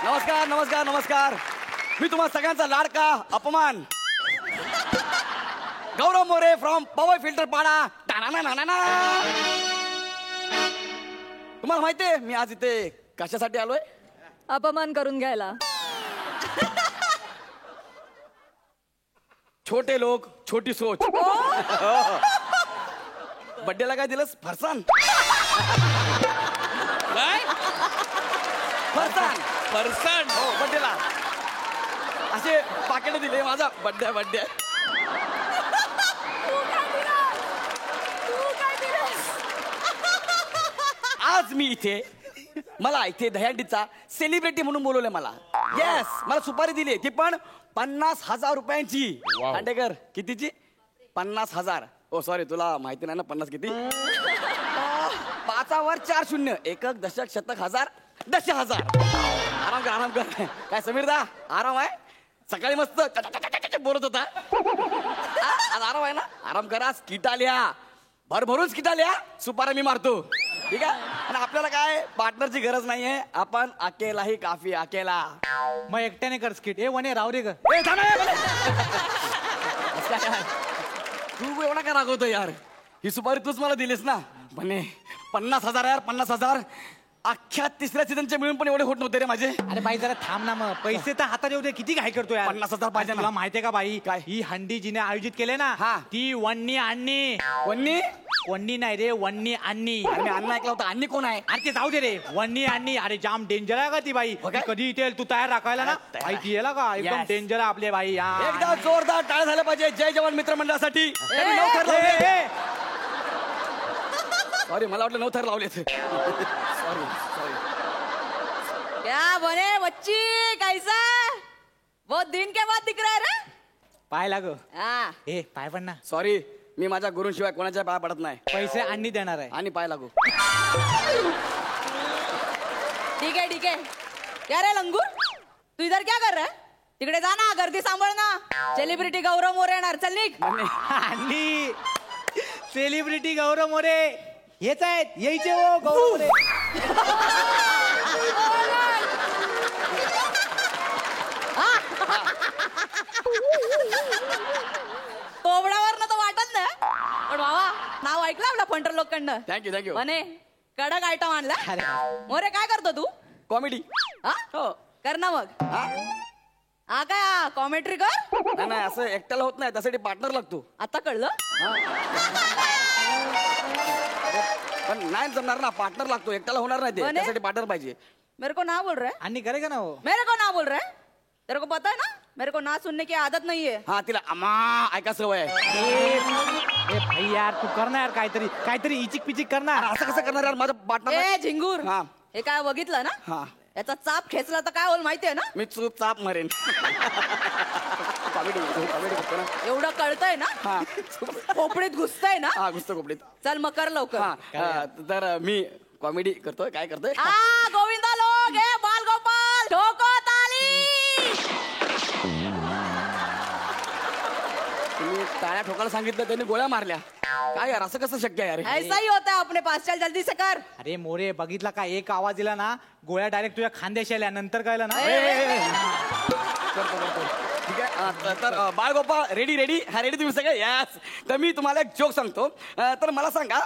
नमस्कार नमस्कार नमस्कार. मी तुम्हा सगळ्यांचा लाडका अपमान गौरव मोरे फ्रॉम पॉवर फिल्टर पाडा. तुम्हाला माहितीये मी आज इथे कशासाठी आलोय? अपमान करून घ्यायला. छोटे लोक छोटी सोच. बड्डेला काय दिलंस? फरसान. काय? फरसान फरसाण. हो बड्डेला असे पाकिट दिले. माझा बड्डे बड्डे. आज मी इथे मला इथे दहीहंडीचा सेलिब्रिटी म्हणून बोलवलंय मला. येस मला सुपारी दिली ती पण 50,000 रुपयांची. खांडेकर कितीची? 50,000. ओ सॉरी तुला माहिती नाही ना 50 किती? 5वर 4 शून्य. एकक दशक शतक हजार 10,000. आराम कर आराम कर. काय समीरदा आराम आहे? सकाळी मस्त बोलत होता. आज आराम आहे ना? आराम करा. स्किट आल्या भरभरून स्किट आल्या. सुपारा मी मारतो ठीक आहे. आणि आपल्याला काय पार्टनरची गरज नाहीये. आपण अकेलाही काफी. अकेला मग एकट्याने कर स्किट. ए वने राव रे ग. ए, थांब ए, तू एवढा काय रागवतो यार? ही सुपारी तूच मला दिलीस ना. म्हणे 50,000 यार 50,000. अख्ख्या तिसऱ्या सीझनचे मिळून पण एवढे होत नव्हते रे माझे. अरे बाई जरा थांब ना. मग पैसे तर हातात येऊ दे. किती घाई करतो यार? 50,000 पाहिजे ना. तुला माहितीये का बाई काय? ही हंडी जिने आयोजित केले ना हा. ती वन्नी अन्नी. वन्नी वन्नी नाही रे वन्नी अन्नी. अरे मी अण्णा ऐकला होता. अन्नी कोण आहे? अरे ते जाऊ दे रे. वन्नी अन्नी. अरे जाम डेंजर आहे का ती बाई. हो काय? ती कधी येते तू तयार राखायला ना. तयार बाई ती येला का एकदम Yes. डेंजर आहे आपले बाई. हा. एकदा जोरदार टाळ्या झाल्या पाहिजे जय जवान मित्रमंडळासाठी. सॉरी मला वाटलं 9 थर लावले. Sorry sorry. क्या बने बच्ची कैसा? बहुत दिन के बाद दिख रहा है रे. पाय लाग. हाँ. ए पाय पण ना. सॉरी मी माझ्या गुरूंशिवाय कोणाच्या पाया पडत नाही. पैसे अन्नी देणार आहे. आणि पाय लागू. ठीक है ठीक है. क्या रे लंगूर तू इधर क्या कर रहा है? तिकडे जा ना. गर्दी सांभाळ ना. सेलिब्रिटी गौरव मोरे येणार. चल निघ. अन्नी सेलिब्रिटी गौरव मोरे हेच आहेत. यायचे हो गौरव मोरे. कोबडावर तर वाटत नाही पण बाबा नाव ऐकलं आपल्या फंटर लोकांना. Thank you thank you. म्हणे कडक आयटम आणला. अरे मोरे काय करतो तू? कॉमेडी. हा हो. कर ना मग. हा? हा काय कॉमेंट्री कर. नाही नाही असं एकट्याला होत नाही. त्यासाठी पार्टनर लागतो. आता कळलं. पण नाही जमणार ना. पार्टनर लागतो. एकट्याला होणार नाही ते. कोण आहे? त्यासाठी पार्टनर पाहिजे. मेरे को ना बोल रहा है. अन्नी करेगा ना हो. मेरे को ना बोल रहा है. तेरे को पता है ना मेरे को ना सुनने की आदत नहीं है. हा तिला अमा ऐका सवय आहे. ए भाई यार तू कर ना यार काहीतरी काहीतरी इचिक पिचिक कर ना. अरे असं कसं करणार यार? माझं पार्टनर. ए झिंगूर हा. हे काय बघितलं ना हा. याचा चाप खेचला तर काय होईल माहितीये ना? मी चूपचाप मरेन. कॉमेडी करतो ना. एवढं कळतंय ना. हा खोपडीत घुसतंय ना. हा घुसतो कोपडीत. चल मग कर लवकर. हा तर मी कॉमेडी करतोय. काय करतोय? गोविंदा लोग हे बाल गोपाल ठोको ताली. तुम्ही टाळ्या ठोकायला सांगितलं त्यांनी गोळ्या मारल्या. काय यार असं कसं शक्य आहे यार? ऐसा ही होता है अपने पास. चल जल्दी से कर. अरे मोरे बघितला का एक आवाज दिला ना गोळ्या डायरेक्ट तुझ्या खांद्याशी आल्या नंतर कळलं ना. करतो. ठीक आहे. तर बाळगोपाळ रेडी रेडी. हा रेडी तुम्ही सगळे? यस. तर मी तुम्हाला एक जोक सांगतो. तर मला सांगा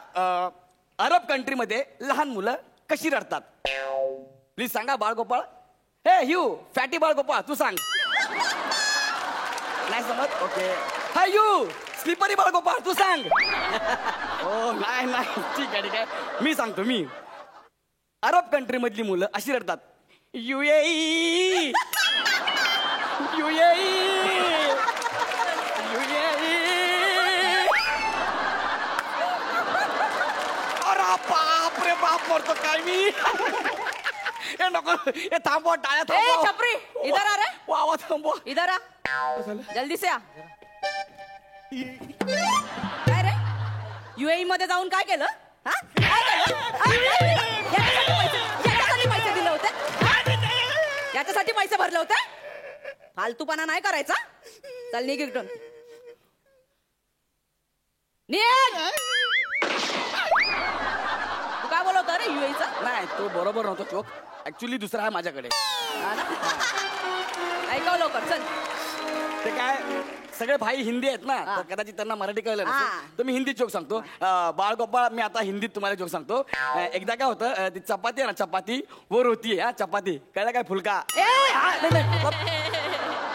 अरब कंट्रीमध्ये लहान मुलं कशी रडतात? प्लीज सांगा बाळगोपाळ. हे यू फॅटी बाळगोपाळ तू सांग. नाही समज? ओके. हा यू स्लिपरी बाळगोपाळ तू सांग. हो नाही नाही ठीक आहे ठीक आहे. मी सांगतो मी. अरब कंट्री मधली मुलं अशी रडतात. UAE UAE UAE. अरे बाप रे बाप मरतो काय मी. हे नको हे थांबवा टाळ्या ए थांबवा. छपरी इधर आ रे. वावा थांबवा. इधर आ. जल्दी से आ. काय रे UAE मध्ये जाऊन काय केलं? हा? काय केलं? याच्यासाठी पैसे दिले होते. याच्यासाठी पैसे भरले होते. फालतूपणा नाही करायचा. चल निघ इकडून. निघ. तू काय बोलवतो रे UAE चा? नाही तो बरोबर नव्हतो चोक. ऍक्च्युली दुसरा आहे माझ्याकडे. हा ना? ऐकाव लवकर चल. ते काय सगळे भाई हिंदी आहेत ना, हा. तर कदाचित त्यांना मराठी कळलं हा. नसेल तर मी हिंदी जोक सांगतो. बाळगोपाळ, मी आता हिंदीत तुम्हाला जोक सांगतो. एकदा काय होतं, ती चपाती आहे ना, चपाती वो रोटी आहे. चपाती कळलं काय, फुलका.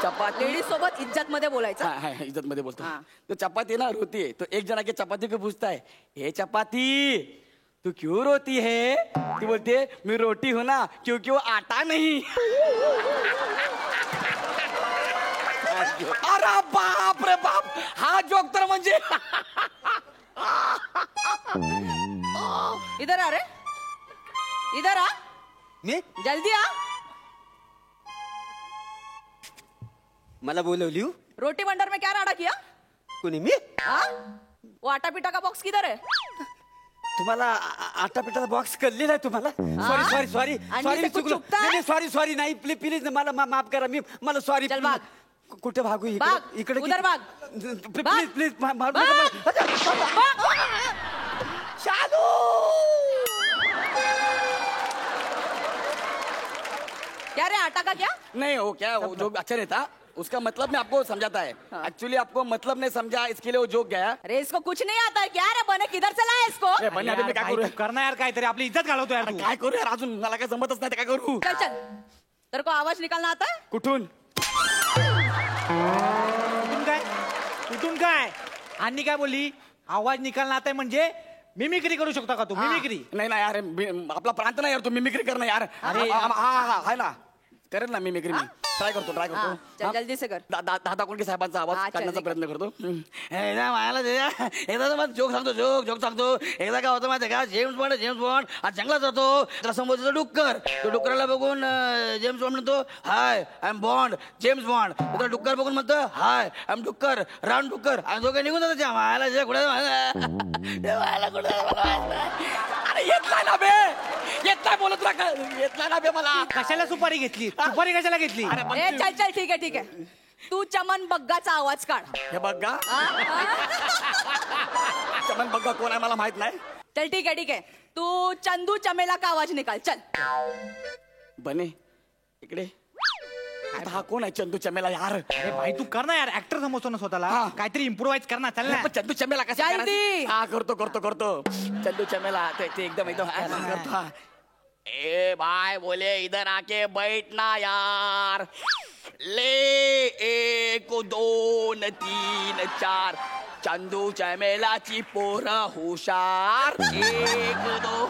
चपाती लेडीज सोबत इज्जत मध्ये बोलायचं. हाँ, इज्जत मध्ये बोलतो. हाँ. तो चपाती ना रोती है, तो एक जना के चपाती को पूछता है, हे चपाती तू क्यों रोती है? ती बोलते है, मैं रोटी हूं ना क्योंकि वो आटा नहीं. अरे बाप रे बाप, हा जोक तर म्हणजे इधर आ रे, इधर आ, मी जल्दी आ. मला बोलवली हो? रोटी बंडर में क्या राडा किया? कोणी मी? हाँ? वो आटा पीटा का बॉक्स किधर है? तुम्हाला आटा पिठाचा बॉक्स कळलेला आहे तुम्हाला? सॉरी सॉरी आणि सॉरी ते कुठं चुकतं? नाही सॉरी नाही प्लीज प्लीज मला माफ करा. मला सॉरी. चल भाग. कुठे भागू? भाग. इकडे उधर भाग. प्लीज प्लीज भाग. शालू. क्या रे, आटा का क्या? नहीं हो क्या, वो जोक अच्छा नहीं था. उसका मतलब मैं आपको समझाता है. एक्चुअली आपको मतलब नहीं समझा, इसके लिए वो जोक गया. अरे इसको कुछ नहीं आता है क्या रे, बने किधर से लाया इसको? ए, बन्या, अभी मैं क्या करू? करना यार काहीतरी, आपली इज्जत घालवतो यार तू. काय करू यार, अजून मला काय जमतच नाही, काय करू? चल चल, तेरे को आवाज निकालना आता है? कुठून? कुठून काय आणि काय बोलली? आवाज निकालना आता म्हणजे मिमिक्री करू शकता का तू? मिमिक्री नाही ना यार, आपला प्रांत नाही यार, तू मिमिक्री कर ना यार. अरे, हा आहे ना, करेल ना मिमिक्री. मी ट्राय करतो हाँ, चल जल्दी से कर. दादा कोणके साहेबांचा आवाज हा, चल, काढण्याचा निघ. प्रयत्न करतो. एकदा तर मला जोक सांगतो. एकदा काय होतं माहिती का, जेम्स बॉन्ड आज जंगलात जातो. त्याला समोर डुक्कर, तो डुकराला बघून जेम्स बॉन्ड म्हणतो, hi I am Bond, James Bond. तर डुक्कर बघून म्हणतो, हाय आय एम डुक्कर, रान डुक्कर. आणि दोघे निघून जातो. त्या मायाला जे कुठे अरे येत नाही ना बे, येत नाही बोलत राहा, येत नाही ना बे मला. कशाला सुपारी घेतली? सुपारी कशाला घेतली? अरे पण ए चल चल, ठीक है. तू चमन बग्गाचा आवाज काढ. हे बघ गा, चमन बघा कोण आहे मला माहित नाही. चल ठीक है. तू चंदू चमेला का आवाज निकाल. चल. बने इकडे. आता हा कोण आहे चंदू चमेला यार? अरे भाई तू कर ना यार, ऍक्टर समजतो ना स्वतःला. हा. काहीतरी इम्प्रोवाइज कर ना, चल ना. पण चंदू चमेला कसा जल्दी. करायचा? हा करतो चंदू चमेला ते एकदम हा, करतो हा. ए भाई बोले इधर आके बैठना यार. ले 1 2 3 4 चंदू चमेलाची पोरं हुशार. 1 2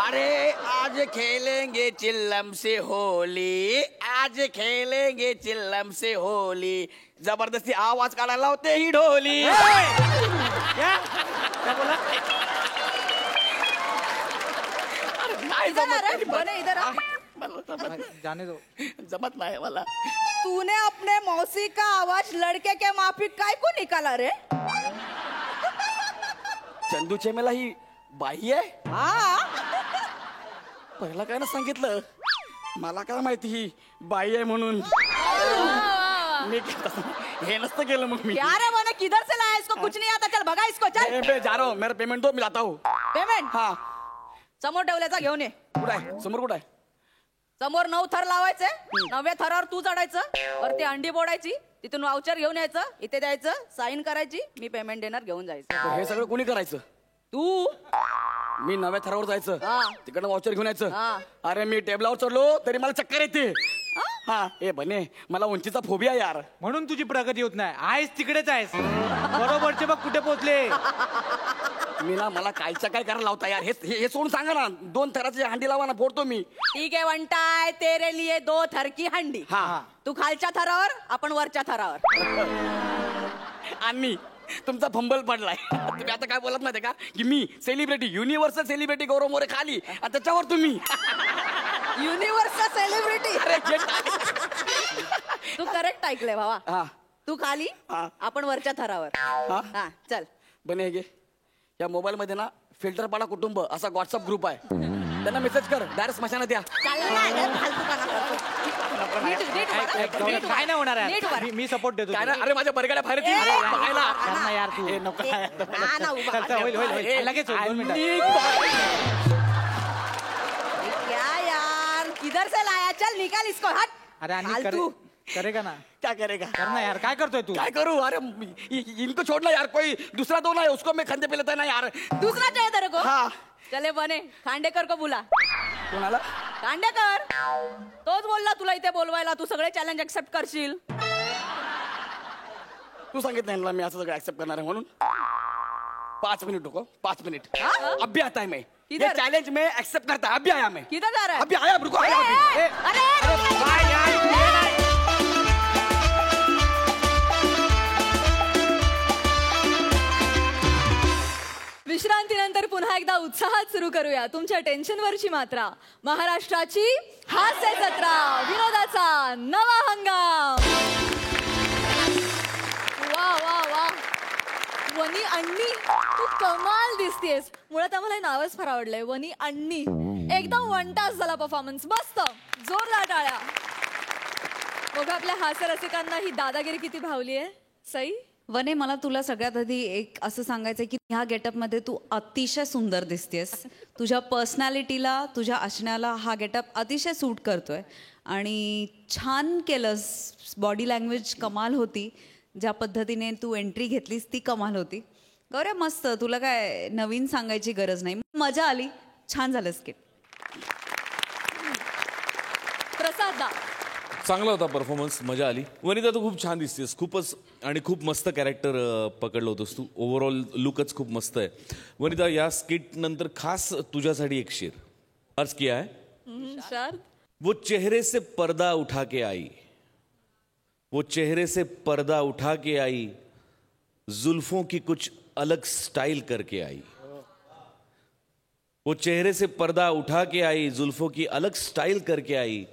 अरे आज खेलेंगे चिल्लम से होली, आज खेलेंगे चिल्लम से होली. जबरदस्ती आवाज काढायला होते ही ढोली. क्या? क्या बोला? नाही इधर आ रे, जमत. बने इधर आ. जाने दो. जमत नाही मला. तूने अपने मौसी का आवाज लड़के के माफिक काय को निकाला रे? चंदू चमेला ही बाई आहे. हाँ. पहिला काय ना सांगितलं, मला काय माहिती ही बाई आहे म्हणून. मी हे नसतं केलं मग मी. क्या रे बने, किधर से लाया इसको? कुछ नहीं आता. चल भगा इसको. चल. मैं जा रहा हूँ, मेरा पेमेंट दो, मी जाता हूँ. पेमेंट हा समोर ठेवल्याचा घेऊन ये. कुठं आहे? समोर कुठं आहे? समोर 9 थर लावायचे. 9व्या थरावर तू चढायचं, वरती अंडी बोडायची, तिथून वाउचर घेऊन यायचं, इथे द्यायचं, साईन करायची, मी पेमेंट देणार, घेऊन जायचं. तर हे सगळं कोणी करायचं? तू. मी नव्या थरावर जायचं, हा. तिकडनं वाउचर घेऊन यायचं. हा. अरे मी टेबलावर चढलो तरी मला चक्कर येते. हा ए बने, मला उंचीचा फोबिया यार. म्हणून तुझी प्रगती होत नाही. आहेस तिकडेच आहेस. बरोबरचे बघ कुठे पोहोचले. मी ना, मला कायच्या काय करायला लावता यार. हे सोडून सांगा ना, 2 थराची हंडी लावा ना, फोडतो मी. ठीक है वंटाय, तेरे लिए 2 थर की हंडी. हा. तू खालच्या थरावर, आपण वरच्या थरावर. आणि तुमचा फंबल पडलाय. तुम्ही आता काय बोलत माहिती का, की मी सेलिब्रिटी, युनिव्हर्सल सेलिब्रिटी गौरव मोरे खाली, आणि त्याच्यावर तुम्ही. Universal celebrity. अरे जे तू करेक्ट ऐकलंय भावा. हा तू खाली, हा. आपण वरच्या थरावर. हा. हा चल. बने घे, या मोबाईल मध्ये ना फिल्टर पाडा कुटुंब असा व्हॉट्सअप ग्रुप आहे. त्यांना मेसेज कर, डायरेक्ट स्मशानात या. काय नाही होणार नीट आहे. उभा. मी सपोर्ट देतो. काय ना, अरे माझ्या बरगाड्या बाहेर येतील. ए, बघायला. कर ना यार तू. ए, नको. हा ना, उभा. चल, चल, होईल, होईल, होईल. लगेच होईल, 2 मिनिटं. आणि क्या यार, निकाल इसको हट. अरे आणि फालतू. करेगा ना, क्या करेगा? कर ना यार, काय करतोय तू? काय करूं? अरे इनको छोड़ना यार, कोई दूसरा दो ना है, उसको मैं खंदे पे लेता है ना यार. दूसरा चाहिए तेरे को. हाँ. चले बने खांडेकर को बुला. कोणाला? खांडेकर तोच बोलला तुला इथे बोलवायला. तू सगळे चॅलेंज एक्सेप्ट करशील. तू सांगितलं ना मी असं सगळं ऍक्सेप्ट करणार आहे म्हणून. 5 मिनट रुको, 5 मिनट. हाँ? अभी आता है मैं. ये किधर? चैलेंज में एक्सेप्ट करता है. अभी आया मैं. किधर जा रहा है? अभी आया, रुको, आया अभी. अरे विश्रांतीनंतर पुन्हा एकदा उत्साहात सुरू करूया तुमच्या टेन्शनवरची मात्रा. महाराष्ट्राची हास्य जत्रा, विनोदाचा नवा हंगाम. वा वा वा, वनी अण्णी तू कमाल दिसतेस. मुळात आम्हाला हे नावच फार आवडलंय, वनी अण्णी. एकदम वनटास झाला परफॉर्मन्स, मस्त, जोरदार टाळ्या. बघा आपल्या हास्य रसिकांना ही दादागिरी किती भावली आहे. सई, वने, मला तुला सगळ्यात आधी एक असं सांगायचंय की ह्या गेटअपमध्ये तू अतिशय सुंदर दिसतेस. तुझ्या पर्सनॅलिटीला, तुझ्या असण्याला हा गेटअप अतिशय सूट करतोय आणि छान केलंस. बॉडी लँग्वेज कमाल होती. ज्या पद्धतीने तू एंट्री घेतलीस ती कमाल होती. गौऱ्या मस्त, तुला काय नवीन सांगायची गरज नाही. मजा आली, छान झालं स्किट. प्रसाद दा. चांगला होता परफॉर्मन्स, मजा आली. वनिता तू खूप छान दिसतेस, खूपच आणि खूप मस्त कॅरेक्टर पकडलं होतंस तू. ओव्हरऑल लुकच खूप मस्त आहे. वनिता, या स्किट नंतर खास तुझ्यासाठी एक शेर अर्ज किया है. शार, वो चेहरे से पर्दा उठा के आई, वो चेहरे से पर्दा उठा के आई, जुल्फों की कुछ अलग स्टाइल करके आई. वो चेहरे से पर्दा उठा के आई, जुल्फों की अलग स्टाइल करके आई.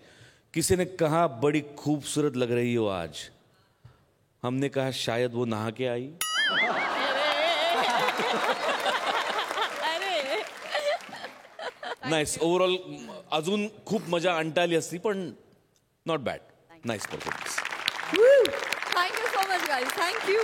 किसी ने कहा बड़ी खूबसूरत लग रही हो आज. हमने कहा शायद वो नहा के आई. नाईस. ओव्हरऑल अजून खूप मजा आणता आली असती, पण not bad. Nice performance. Thank you so much guys, thank you.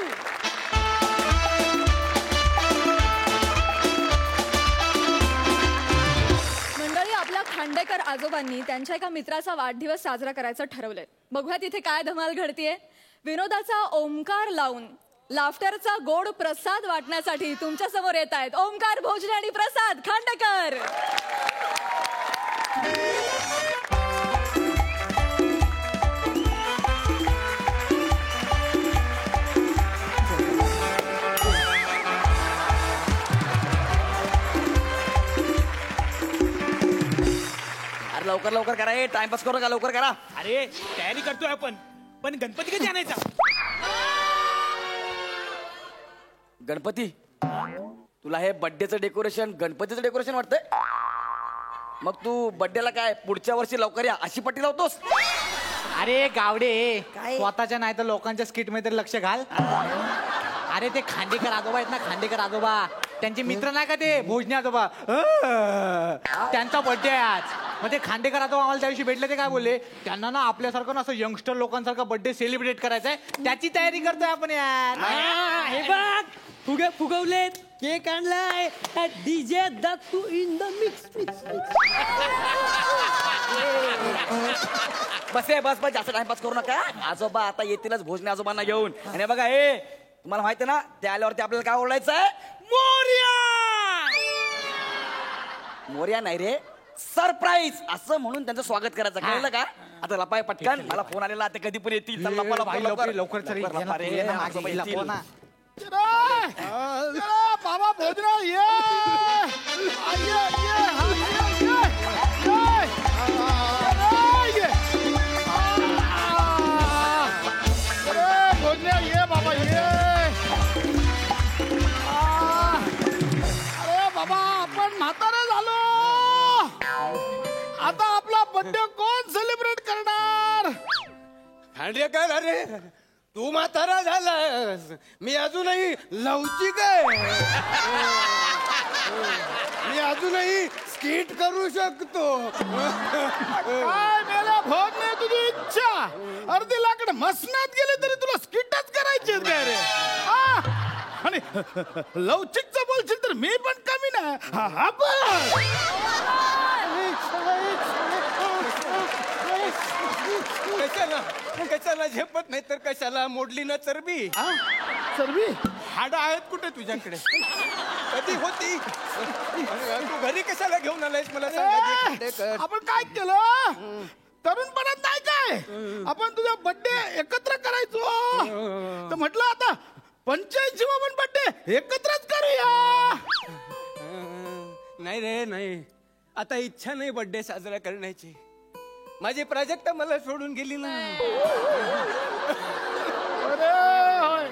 मंडळी, आपल्या खांडेकर आजोबांनी त्यांच्या एका मित्राचा वाढदिवस साजरा करायचं ठरवलंय. बघूया तिथे काय धमाल घडतीये. विनोदाचा ओमकार लावून लाफ्टरचा गोड प्रसाद वाटण्यासाठी तुमच्या समोर येत आहेत ओमकार भोजने आणि प्रसाद खांडेकर. अरे लवकर लवकर करा, हे टाइमपास करू का, लवकर करा. अरे तयारी करतोय आपण, पण गणपती कधी आणायचा? गणपती, तुला हे बर्थडेचं डेकोरेशन गणपतीचं डेकोरेशन वाटतंय? मग तू बर्थडेला काय पुढच्या वर्षी लवकर या अशी पट्टी लावतोस? अरे गावडे, काय? स्वतःच्या नाही तर लोकांच्या स्किट मध्ये तरी लक्ष घाल. अरे ते खांडेकर आजोबा आहेत ना, खांडेकर आजोबा, त्यांचे मित्र नाही का ते भोजने आजोबा, त्यांचा बर्थडे आहे आज. मग ते खांडेकर आजोबा आम्हाला त्या दिवशी भेटले. ते काय बोलले, त्यांना ना आपल्यासारखं ना असं यंगस्टर लोकांसारखा बर्थडे सेलिब्रेट करायचा आहे, त्याची तयारी करतोय आपण यार. हे बघ, फुगवलेत, केक आणलाय, DJ Dattu in the mix. बस जास्त टाइमपास करू नका. आजोबा आता येतीलच भोजने आजोबांना घेऊन. आणि बघा, हे तुम्हाला माहिती ना, त्या आल्यावरती आपल्याला काय ओरडायचं आहे? मोरया. मोरया नाही रे, सरप्राईज असं म्हणून त्यांचं स्वागत करायचं. कळलं का? आता लपाय पटकन, मला फोन आलेला, ते कधी पण येतील. चल, लपा, लपा, लवकर लवकर चल, लपा रे, ये ना, मागे आजोबा गेला, येतील. हो ना. बाबा भोजराव ये, भोजराव ये बाबा ये. अरे बाबा, आपण म्हातारे झालो. आता आपला बर्थडे कोण सेलिब्रेट करणार? खांडेकर, अरे तू म्हातारा झालास, मी अजूनही लवचिक आहे. मी अजूनही स्किट करू शकतो. काय मेला भोग नाही तुझी इच्छा. अर्धी लाकड मसनात गेले तरी तुला स्किटच करायचे काय रे? आणि लवचिकचं बोलशील तर मी पण कमी नाही. हा, कशाला कशाला झेपत नाही तर कशाला मोडली ना चरबी हा? चरबी हाड आहेत कुठे तुझ्याकडे कधी होती तू घरी कशाला घेऊन आलायस मला सांगायचं आपण काय केलं तरुणपणात नाही काय आपण तुझा बर्थडे एकत्र करायचो तर म्हटलं आता 85 आपण बर्थडे एकत्रच करूया. नाही रे नाही आता इच्छा नाही बर्थडे साजरा करण्याची माझी प्राजक्ता मला सोडून गेली ना. अरे होय.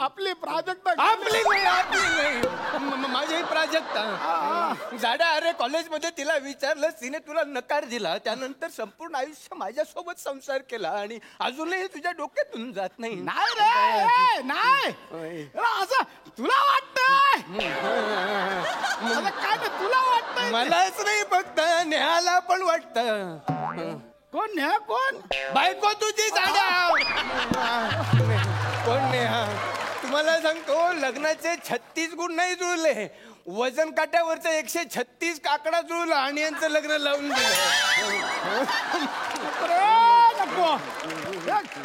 आपली प्राजक्ता आपली नाही माझी प्राजक्ता जाडा अरे कॉलेजमध्ये तिला विचारलं तिने तुला नकार दिला त्यानंतर संपूर्ण आयुष्य माझ्यासोबत संसार केला आणि अजूनही तुझ्या डोक्यातून जात नाही. नाही रे नाही असं तुला वाटतंय काय ते तुला वाटतंय मलाच नाही फक्त नेहाला पण वाटत. कोण न्या कोण बायको तुझी जाडा कोण नेहा तुम्हाला सांगतो लग्नाचे 36 गुण नाही जुळले वजन काट्यावरचं 136 काकडा जुळला आणि यांचं लग्न लावून दिलं. नको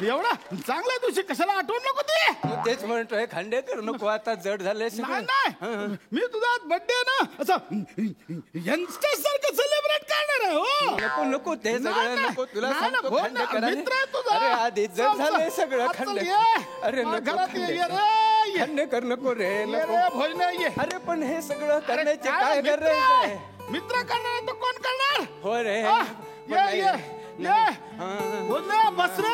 एवढा चांगल्या दिवशी कशाला आठवण नको ते तेच म्हणतोय खांडेकर नको आता जड झाले नाही नाही मी तुझा बर्थडे ना असं यंगस्टर सारखं सेलिब्रेट करणार आहे हो नको नको ते सगळं नाही, नको तुला नाही, सांगतो नाही, खांडेकर मित्र आहे तुझा. अरे आधी जड झालंय सगळं चल, खांडेकर ये. अरे माझ्या नको घरात ये, ये खांडेकर. रे, ये. खांडेकर नको रे ये नको रे, भोजन ये अरे पण हे सगळं करण्याचे काय काय मित्र गरज आहे? आहे मित्र करणार आहे तर कोण करणार हो रे हा, पण ये नाही ये रे. ये भोजन बस रे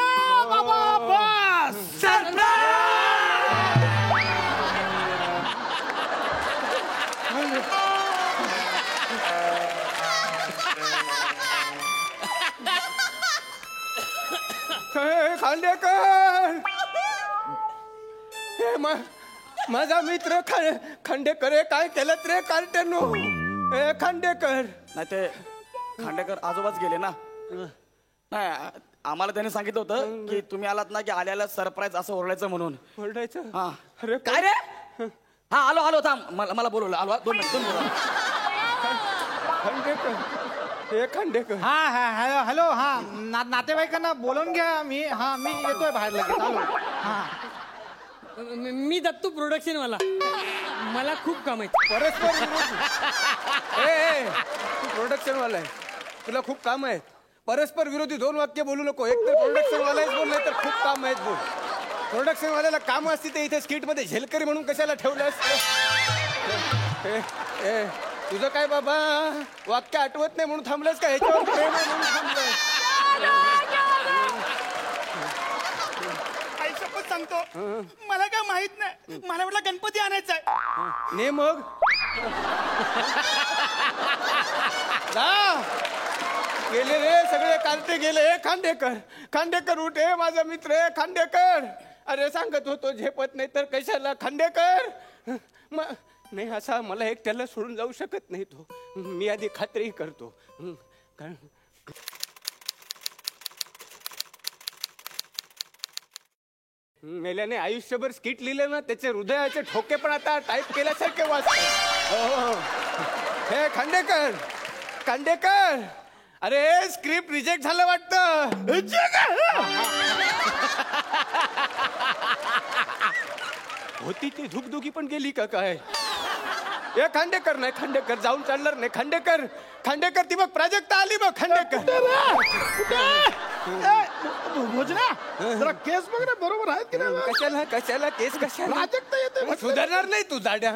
बाबा बस हे खांडेकर हे माझा मित्र खांडेकर हे काय केलं रे कार्टेनो हे खांडेकर नाही ते खांडेकर आजोबाच गेले ना. नाही आम्हाला त्याने सांगितलं होतं की तुम्ही आलात ना की आल्याला सरप्राईज असं ओरडायचं म्हणून. ओरडायचं हा अरे काय रे हा आलो आलो थांब मला बोलवलं आलो 2 मिनिट खांडेकर हे खांडेकर हा हा हॅलो हॅलो हा नातेवाईकांना बोलवून घ्या मी येतोय बाहेर लगेच आलो. हा मी दत्तू प्रोडक्शन वाला मला खूप काम आहे. परस्पर तू प्रोडक्शन वाला आहे तुला खूप काम आहेत परस्पर विरोधी 2 वाक्य बोलू नको एक तर प्रोडक्शन वाला बोल नाही तर खूप काम आहेत बोल. प्रोडक्शन वाल्याला काम असते ते इथे स्किट मध्ये झेलकरी म्हणून कशाला ठेवलं असतं. तुझं काय बाबा वाक्य आठवत नाही म्हणून थांबलंस का ह्याच्यावर प्रेम आहे म्हणून थांबलंय. पण सांगतो मला काय माहित नाही मला वाटलं गणपती आणायचा आहे ने मग जा गेले रे सगळे कार्टे गेले. खांडेकर उठे माझा मित्र आहे खांडेकर. अरे सांगत होतो झेपत नाही तर कशाला खांडेकर नाही असा मला एकट्याला सोडून जाऊ शकत नाही तो. मी आधी खात्री करतो. मेल्याने आयुष्यभर स्किट लिहिलं ना त्याचे हृदयाचे ठोके पण आता टाईप केल्यासारखे वाचतात. हे खांडेकर अरे स्क्रिप्ट रिजेक्ट झालं वाटतं. होती ती धुकधुकी पण गेली का काय. हे खांडेकर नाही खांडेकर जाऊन चालणार नाही. खांडेकर ती बघ प्राजक्ता आली बघ. खांडेकर भोजना जरा केस बघ रे बरोबर आहेत की नाही कशाला केस कशाला प्राजक्ता येते सुधारणार नाही तू जाड्या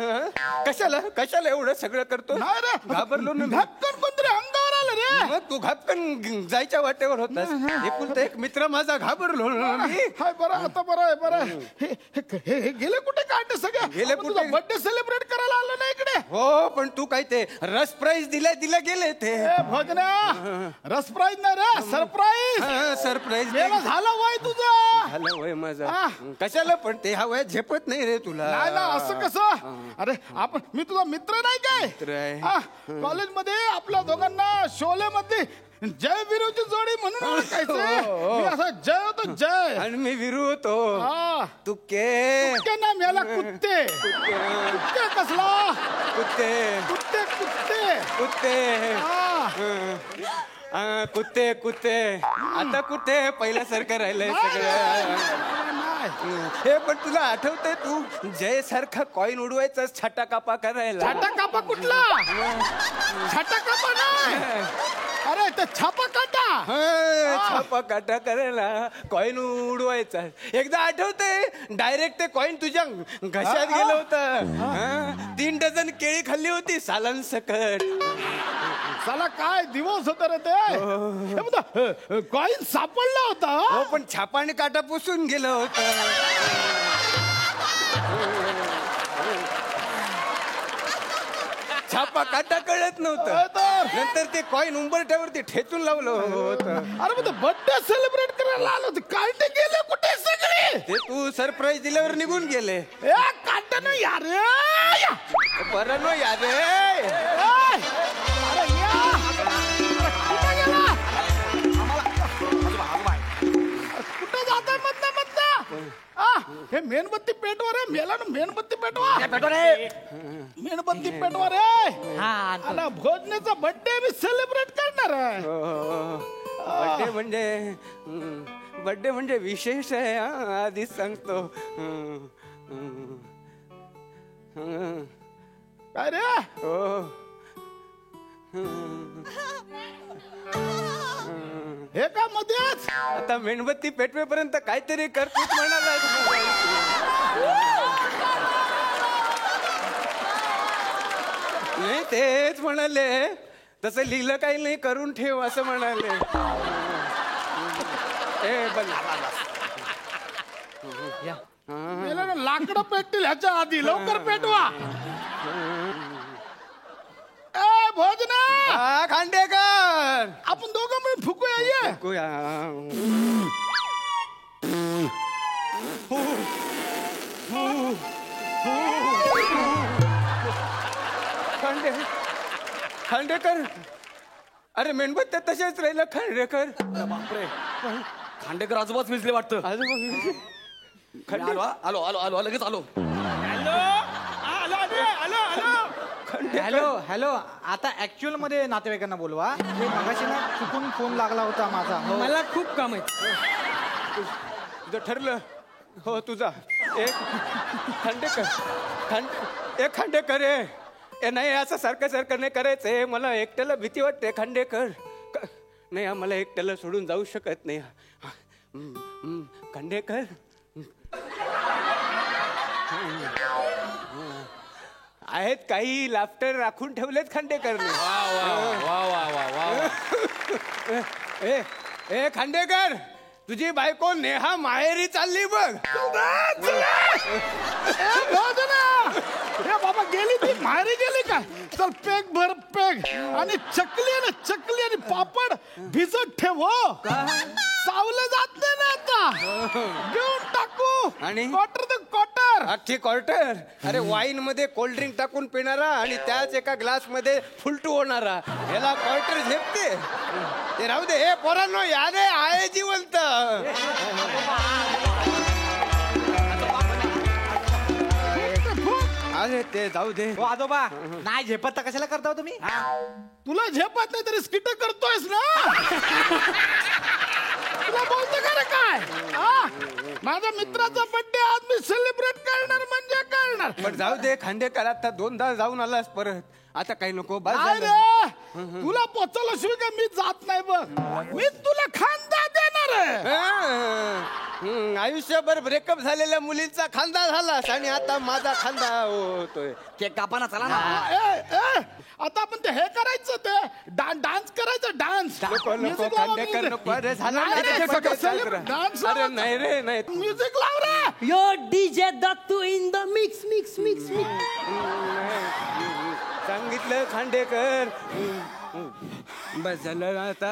कशाला एवढं सगळं करतो. नाही रे घाबरलो ना धक्कन कोणतरी अंगावर आलं रे मग तू घापकन जायच्या वाटेवर होतास. एकुलता एक मित्र माझा घाबरलो ना मी. हाय बरं आता बरं आहे बरं आहे. हे गेले कुठे काढले सगळे गेले कुठे? बर्थडे सेलिब्रेट करायला आलो ना इकडे हो पण तू काय ते रस प्राईज दिल्या गेले ते भोजना रस प्राईज नाही रे सरप्राईज सरप्राईज झालं वय तुझं झालं वय माझा. कशाला पण ते हा वय झेपत नाही रे तुला. नाही ना असं कसं अरे मी तुझा मित्र नाही मित्र आहे. काय कॉलेजमध्ये आपल्या दोघांना शोले मध्ये जय विरूची जोडी म्हणून ओळखायचं. मी असा जय होतो जय आणि मी विरू होतो हा तुके कुत्ते ना मेला कुत्ते कुत्ते कसला कुत्ते कुत्ते कुत्ते कुत्ते हा कुत्ते कुत्ते आता कुठे पहिल्यासारखं राहिलंय सगळं. हे पण तुला आठवतंय तू जय सारखा कॉईन उडवायचा छाटा कापा करायला. छाटा कापा कुठला? छाटा कापा नाही, अरे ते छापा काटा. छापा काटा करायला कॉईन उडवायचा. एकदा आठवतंय डायरेक्ट ते कॉईन तुझ्या घशात गेलं होतं. 3 डझन केळी खाल्ली होती सालान सकट. साला काय दिवस होता रे ते. कॉईन सापडला होता. हो पण छापाने काटा पुसून गेलं होतं. छापा काटा कळत नव्हतं. नंतर ते कॉईन उंबरठ्यावरती ठेचून लावलं होतं. अरे मग बर्थडे सेलिब्रेट करायला आलो होतो. कार्टे गेले कुठे सगळे? ते तू सरप्राईज दिल्यावर निघून गेले. काट ना यार. बरं नो या रे. अरे या. कुठे गेला? कुठे जाताय म्हणता म्हणता? हे मेणबत्ती पेटवा रे. मेला ना मेणबत्ती पेटवा. मेणबत्ती पेटवा रे. आता भोजनेचा बर्थडे मी सेलिब्रेट करणार आहे. बर्थडे म्हणजे विशेष आहे. आधीच सांगतो. काय रे? हे का मध्येच? आता मेणबत्ती पेटवेपर्यंत काहीतरी करतोच म्हणाला. नाही तेच म्हणाले. तसं लिहिलं काही नाही करून ठेव असं म्हणाले. मेला ना लाकडं पेटतील ह्याच्या आधी. लवकर पेटवा. ए भोजना खांडेकर आपण दोघं मिळून फुकूया. ये खांडेकर. अरे मेणबत्त्या तशाच राहिलं खांडेकर. बापरे, खांडेकर आजोबाच मिसले वाटतं. आलो आलो आलो आलो लगेच आलो. Hello hello. आता ऍक्च्युअल मध्ये नातेवाईकांना बोलवा. हे मगाशी ना चुकून फोन लागला होता माझा. हो. मला खूप काम आहे. तुझं ठरलं. हो तुझा. एक खांडेकर. एक खांडेकर आहे. ए नाही असं सारखं सारखं नाही करायचंय. मला एकट्याला भीती वाटते खांडेकर. नाही मला एकट्याला सोडून जाऊ शकत नाही. खांडेकर आहेत काही लाफ्टर राखून ठेवलेत खांडेकरने. ए खांडेकर तुझी बायको नेहा माहेरी चालली बघ. बाबा गेली ती माहेरी गेली का? चल पेग भर पेग आणि चकली आणि पापड भिजत ठेव. सावलं जात नाही ना आता. घेऊन टाकू. आणि क्वार्टर द क्वार्टर. अख्खी क्वार्टर. अरे वाईन मध्ये कोल्ड्रिंक टाकून पिणारा आणि त्याच एका ग्लास मध्ये फुलटू होणारा याला क्वार्टर झेपते. ते राहू दे. हे पोरांनो याद आहे जिवंत. अरे ते जाऊ दे. हो आजोबा नाही झेपत तर कशाला करता हो तुम्ही? तुला झेपत नाही तरी स्किट करतोयस ना. तुला बोलतो का रे काय? माझ्या मित्राचा बर्थडे आज मी सेलिब्रेट करणार म्हणजे करणार. पण जाऊ दे खांडेकर. आता 2दा जाऊन आलास परत. आता काही नको. नाही रे, तुला पोचवलं शिवाय का मी जात नाही बघ. मी तुला खांदा देणार आहे. आयुष्यभर ब्रेकअप झालेल्या मुलीचा खांदा झालास आणि आता माझा खांदा होतोय. केक कापाना चला ना. आता आपण ते हे करायचं ते डान्स करायचं. डान्स नको नको खांडेकर नको. अरे झाला डान्स. अरे नाही रे नाही. म्युझिक लाव रे. Yo DJ Dattu in the mix mix mix mix. सांगितलं खांडेकर. बस झालं आता.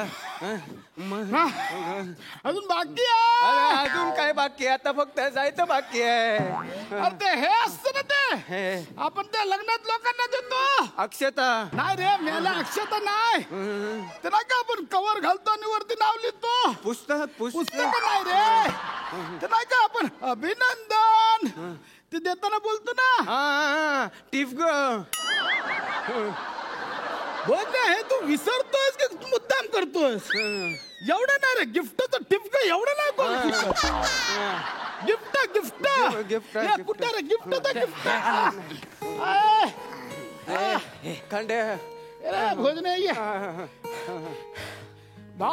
अजून बाकी आहे. अरे अजून काय बाकी आहे? आता फक्त जायचं बाकी आहे. अरे ते हे असतं ना ते आपण त्या लग्नात लोकांना देतो अक्षता. नाही रे मेला अक्षता नाही. ते नाही का आपण कवर घालतो आणि वरती नाव लिहितो. पुस्तक नाही रे. ते नाही का आपण अभिनंदन ते देताना बोलतो ना. टिफ ग. बोल ना. हे तू विसरतोयस की मुद्दाम करतोस एवढं नाही रे गिफ्टचं टिपक एवढं नाही करू शकत. गिफ्ट गिफ्ट कुठे रे गिफ्ट खंडे भोजने बा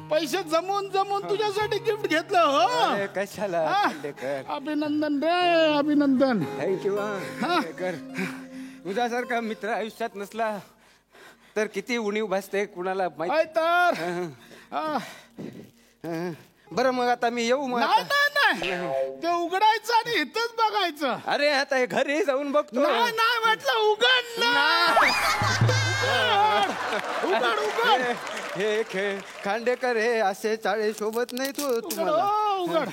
पैसे जमून तुझ्यासाठी गिफ्ट घेतलं हो. अरे, कशाला हा? खांडेकर अभिनंदन रे अभिनंदन. थँक्यू खांडेकर. तुझ्यासारखा मित्र आयुष्यात नसला तर किती उणीव भासते कुणाला माहित. आहे तर बरं मग आता मी येऊ मग नाही आता? नाही ते उघडायचं आणि इथंच बघायचं. अरे आता हे घरी जाऊन बघतो. नाही नाही म्हटलं उघड ना. उघड हे खेळ खांडेकर हे असे चाळे शोभत नाही तू तुम्हाला. उघड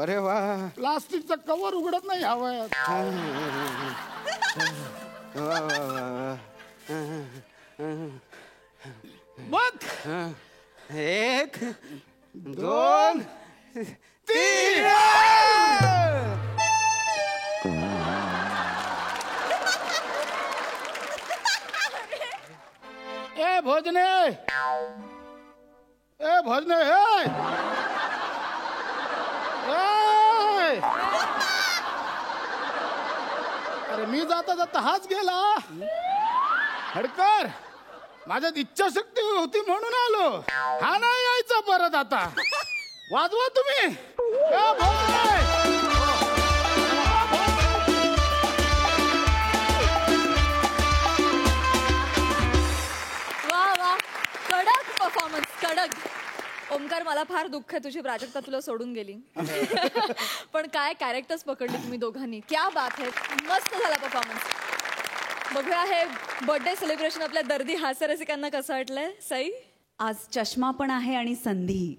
अरे वा प्लास्टिकचं कव्हर उघडत नाही हवं. वा, वा, वा, वा. बघ 1 2 3 ए भोजने अरे मी जाता हाच गेला. हडकर माझ्यात इच्छाशक्ती होती म्हणून आलो. हा नाही यायचा परत. आता वाजवा तुम्ही. ए भोजने वा कडक परफॉर्मन्स कडक. ओमकार मला फार दुःख आहे तुझी प्राजक्ता तुला सोडून गेली. पण काय कॅरेक्टर्स पकडली तुम्ही दोघांनी. क्या बात है. मस्त झाला परफॉर्मन्स. बघूया हे बर्थडे सेलिब्रेशन आपल्या दर्दी हास्य रसिकांना कसं वाटलंय. सई आज चष्मा पण आहे आणि संधी.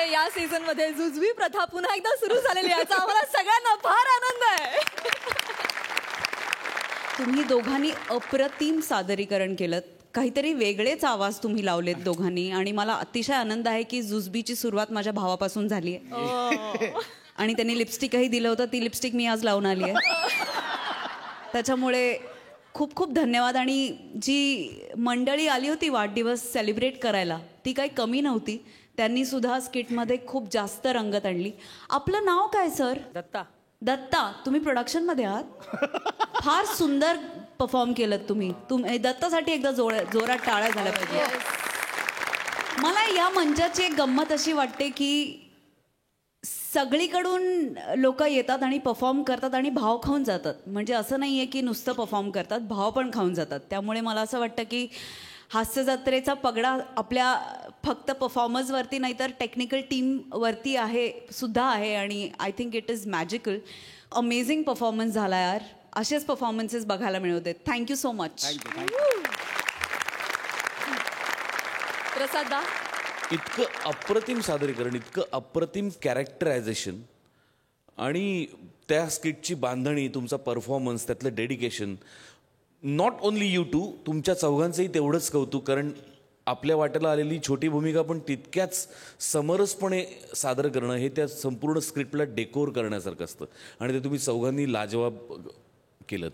या सीझन मध्ये जुजवी प्रथा पुन्हा एकदा सुरू झालेली आहे. याचा आम्हाला सगळ्यांना फार आनंद आहे. तुम्ही दोघांनी अप्रतिम सादरीकरण केलं. काहीतरी वेगळेच आवाज तुम्ही लावलेत दोघांनी आणि मला अतिशय आनंद आहे की जुजबीची सुरुवात माझ्या भावापासून झाली आहे. आणि त्यांनी लिपस्टिकही दिलं होतं. ती लिपस्टिक मी आज लावून आली आहे. त्याच्यामुळे खूप खूप धन्यवाद. आणि जी मंडळी आली होती वाढदिवस सेलिब्रेट करायला ती काही कमी नव्हती. त्यांनी सुद्धा स्किटमध्ये खूप जास्त रंगत आणली. आपलं नाव काय सर? दत्ता. तुम्ही प्रोडक्शनमध्ये आहात. फार सुंदर परफॉर्म केलं तुम्ही. दत्तासाठी एकदा जोरात टाळ्या झाल्या पाहिजे. मला या मंचाची एक गंमत अशी वाटते की सगळीकडून लोक येतात आणि परफॉर्म करतात आणि भाव खाऊन जातात. म्हणजे असं नाही आहे की नुसतं परफॉर्म करतात, भाव पण खाऊन जातात. त्यामुळे मला असं वाटतं की हास्य जत्रेचा पगडा आपल्या फक्त परफॉर्मर्सवरती नाही तर टेक्निकल टीमवरती सुद्धा आहे. आणि I think it is magical. Amazing performance झाला यार. असेच परफॉर्मन्सेस बघायला मिळवते. Thank you so much. प्रसाद दा इतकं अप्रतिम सादरीकरण, इतकं अप्रतिम कॅरेक्टरायझेशन आणि त्या स्किटची बांधणी, तुमचा परफॉर्मन्स, त्यातलं dedication. Not only you too, तुमच्या चौघांचंही तेवढंच कौतुक. कारण आपल्या वाट्याला आलेली छोटी भूमिका पण तितक्याच समरसपणे सादर करणं हे त्या संपूर्ण स्क्रिप्टला डेकोर करण्यासारखं असतं. आणि ते तुम्ही चौघांनी लाजवाब केलं.